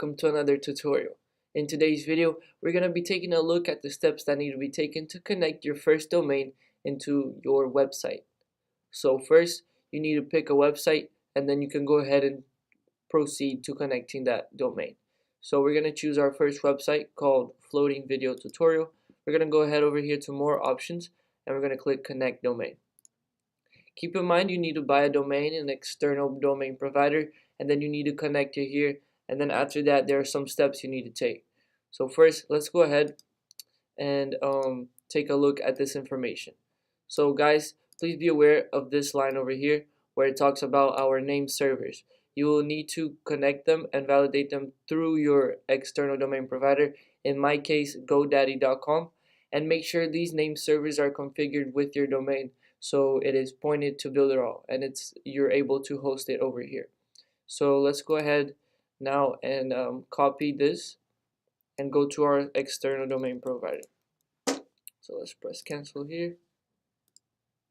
welcome to another tutorial. In today's video, we're going to be taking a look at the steps that need to be taken to connect your first domain into your website. So first, you need to pick a website and then you can go ahead and proceed to connecting that domain. So we're going to choose our first website called Floating Video Tutorial. We're going to go ahead over here to more options and we're going to click Connect Domain. Keep in mind you need to buy a domain, an external domain provider, and then you need to connect it here, and then after that there are some steps you need to take. So first, let's go ahead and take a look at this information. So guys, please be aware of this line over here where it talks about our name servers. You will need to connect them and validate them through your external domain provider, in my case GoDaddy.com, and make sure these name servers are configured with your domain so it is pointed to Builderall and you're able to host it over here. So let's go ahead now and copy this and go to our external domain provider. So let's press cancel here,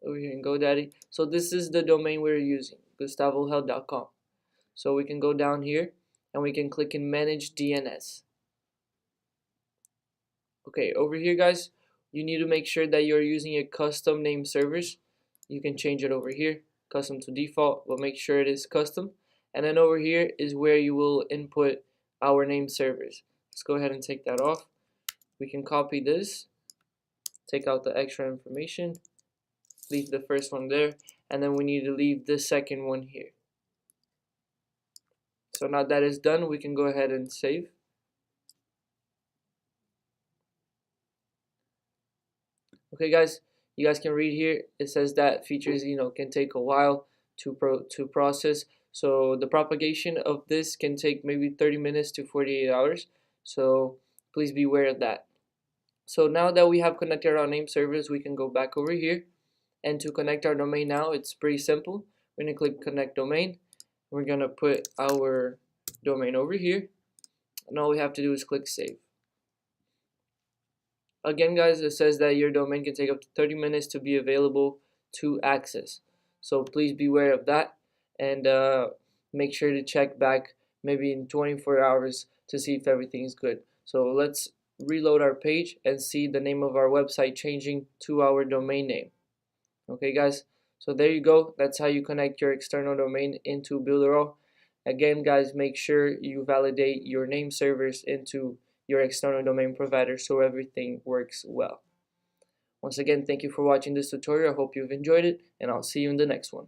over here in GoDaddy. So this is the domain we're using, gustavohel.com. So we can go down here and we can click in manage DNS. Okay, over here guys, you need to make sure that you're using a custom name servers. You can change it over here, custom to default, but make sure it is custom. And then over here is where you will input our name servers. Let's go ahead and take that off. We can copy this, take out the extra information, leave the first one there, and then we need to leave the second one here. So now that is done, we can go ahead and save. Okay guys, you guys can read here, it says that features can take a while to process. So the propagation of this can take maybe 30 minutes to 48 hours. So please be aware of that. So now that we have connected our name servers, we can go back over here. And to connect our domain now, it's pretty simple. We're going to click connect domain. We're going to put our domain over here. And all we have to do is click save. Again guys, it says that your domain can take up to 30 minutes to be available to access. So please beware of that and make sure to check back maybe in 24 hours to see if everything is good. So let's reload our page and see the name of our website changing to our domain name. Okay guys, so there you go. That's how you connect your external domain into Builderall. Again guys, make sure you validate your name servers into your external domain provider so everything works well. Once again, thank you for watching this tutorial. I hope you've enjoyed it, and I'll see you in the next one.